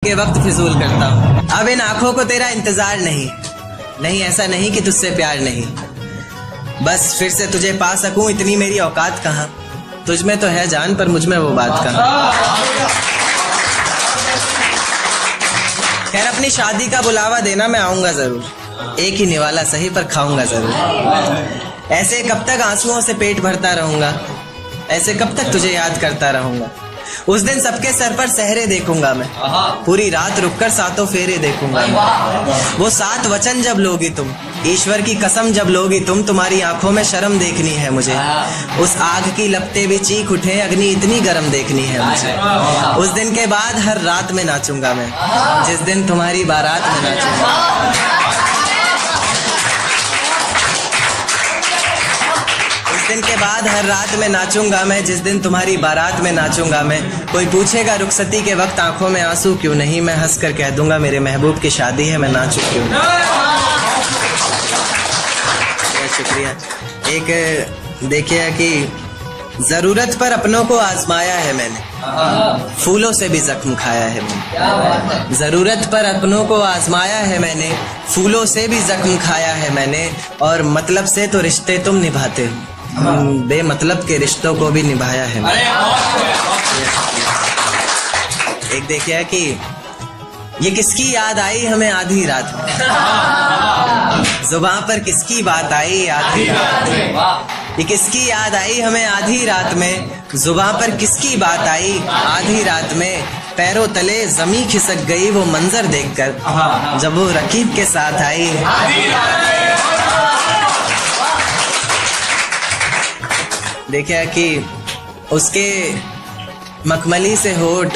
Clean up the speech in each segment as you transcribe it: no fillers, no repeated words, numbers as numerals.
के वक्त फिजूल करता हूँ। अब इन आंखों को तेरा इंतजार नहीं, ऐसा नहीं कि तुझसे प्यार नहीं, बस फिर से तुझे पा सकूं इतनी मेरी औकात कहाँ। तुझ में तो है जान पर मुझ में वो बात कहाँ। खैर अपनी शादी का बुलावा देना, मैं आऊंगा जरूर, एक ही निवाला सही पर खाऊंगा जरूर। ऐसे कब तक आंसुओं से पेट भरता रहूंगा, ऐसे कब तक तुझे याद करता रहूंगा। उस दिन सबके सर पर सहरे देखूंगा मैं, पूरी रात रुककर सातों फेरे देखूंगा मैं। वो 7 वचन जब लोगी तुम, ईश्वर की कसम जब लोगी तुम, तुम्हारी आंखों में शर्म देखनी है मुझे। उस आग की लपटें भी चीख उठे, अग्नि इतनी गर्म देखनी है मुझे। उस दिन के बाद हर रात में नाचूंगा मैं, जिस दिन तुम्हारी बारात में नाचूंगा। दिन के बाद हर रात में नाचूंगा मैं, जिस दिन तुम्हारी बारात में नाचूंगा मैं। कोई पूछेगा रुखसती के वक्त आंखों में आंसू क्यों नहीं, मैं हंस कर कह दूंगा मेरे महबूब की शादी है, मैं नाचूं क्यों नहीं। शुक्रिया। एक देखिए कि जरूरत पर अपनों को आजमाया है मैंने, फूलों से भी जख्म खाया है मैंने। जरूरत पर अपनों को आजमाया है मैंने, फूलों से भी जख्म खाया है मैंने। और मतलब से तो रिश्ते तुम निभाते हो, बेमतलब के रिश्तों को भी निभाया है। एक देखिए कि ये किसकी याद आई हमें आधी रात में, जुबान पर किसकी बात आई आधी रात में। ये किसकी याद आई हमें आधी रात में, जुबान पर किसकी बात आई आधी रात में। पैरों तले जमी खिसक गई वो मंजर देखकर, जब वो रकीब के साथ आई। देखा कि उसके मखमली से होठ,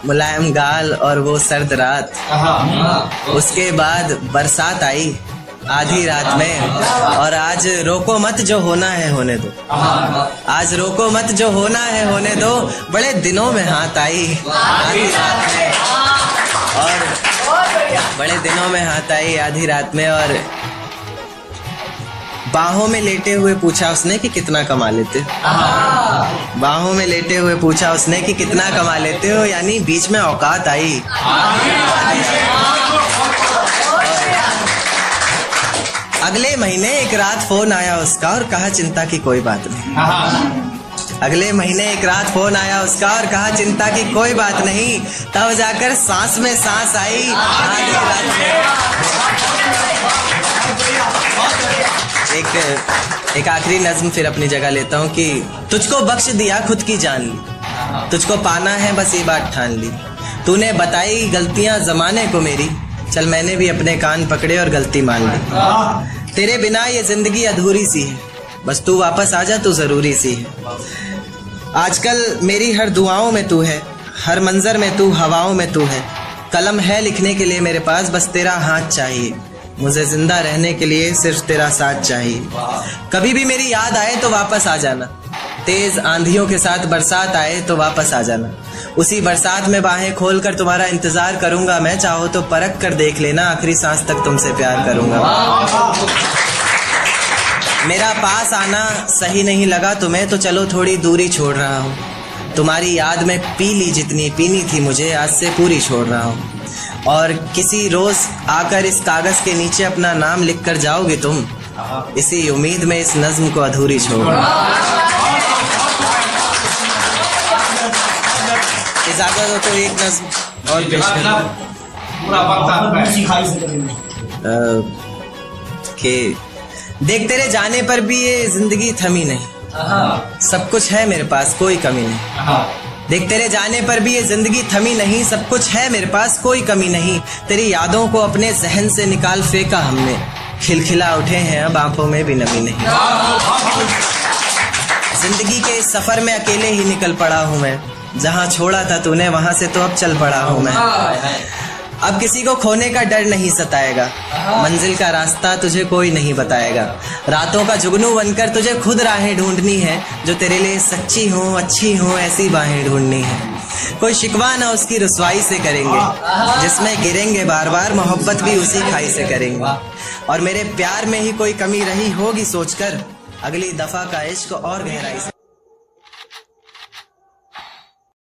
मुलायम गाल और वो सर्द रात। उसके बाद बरसात आई आधी रात में। और आज रोको मत जो होना है होने दो, आज रोको मत जो होना है होने दो। बड़े दिनों में हाथ आई आधी रात में, और बड़े दिनों में हाथ आई आधी रात में। और बाहों में लेटे हुए पूछा उसने कि कितना कमा लेते हो। बाहों में लेटे हुए पूछा उसने कि कितना कमा लेते हो, यानी बीच में औकात आई। अगले महीने एक रात फोन आया उसका और कहा चिंता की कोई बात नहीं। अगले महीने एक रात फोन आया उसका और कहा चिंता की कोई बात नहीं। तब जाकर सांस में सांस आई आधी रात में। एक आखिरी नज्म फिर अपनी जगह लेता हूँ कि तुझको बख्श दिया खुद की जान ली, तुझको पाना है बस ये बात ठान ली। तूने बताई गलतियां जमाने को मेरी, चल मैंने भी अपने कान पकड़े और गलती मान ली। तेरे बिना ये जिंदगी अधूरी सी है, बस तू वापस आ जा तू जरूरी सी है। आजकल मेरी हर दुआओं में तू है, हर मंजर में तू, हवाओं में तू है। कलम है लिखने के लिए मेरे पास, बस तेरा हाथ चाहिए। मुझे जिंदा रहने के लिए सिर्फ तेरा साथ चाहिए। कभी भी मेरी याद आए तो वापस आ जाना, तेज आंधियों के साथ बरसात आए तो वापस आ जाना। उसी बरसात में बाहें खोलकर तुम्हारा इंतजार करूंगा मैं, चाहो तो परख कर देख लेना, आखिरी सांस तक तुमसे प्यार करूंगा। मेरा पास आना सही नहीं लगा तुम्हें तो चलो थोड़ी दूरी छोड़ रहा हूँ। तुम्हारी याद में पी ली जितनी पीनी थी मुझे, आज से पूरी छोड़ रहा हूँ। और किसी रोज आकर इस कागज के नीचे अपना नाम लिख कर जाओगे तुम, इसी उम्मीद में इस नज्म को अधूरी छोड़। इजाजत हो तो एक नज्म और पेश के देख तेरे जाने पर भी ये जिंदगी थमी नहीं, सब कुछ है मेरे पास कोई कमी नहीं। देख तेरे जाने पर भी ये जिंदगी थमी नहीं, सब कुछ है मेरे पास कोई कमी नहीं। तेरी यादों को अपने जहन से निकाल फेंका हमने, खिलखिला उठे हैं अब आंखों में भी नमी नहीं। जिंदगी के इस सफर में अकेले ही निकल पड़ा हूँ मैं, जहाँ छोड़ा था तूने वहां से तो अब चल पड़ा हूँ मैं। अब किसी को खोने का डर नहीं सताएगा, मंजिल का रास्ता तुझे कोई नहीं बताएगा। रातों का जुगनू बनकर तुझे खुद राहें ढूंढनी है, जो तेरे लिए सच्ची हो अच्छी हो ऐसी बाहें ढूंढनी है। कोई शिकवा ना उसकी रुसवाई से करेंगे, जिसमें गिरेंगे बार बार मोहब्बत भी उसी खाई से करेंगे। और मेरे प्यार में ही कोई कमी रही होगी सोचकर, अगली दफा का इश्क और गहराई से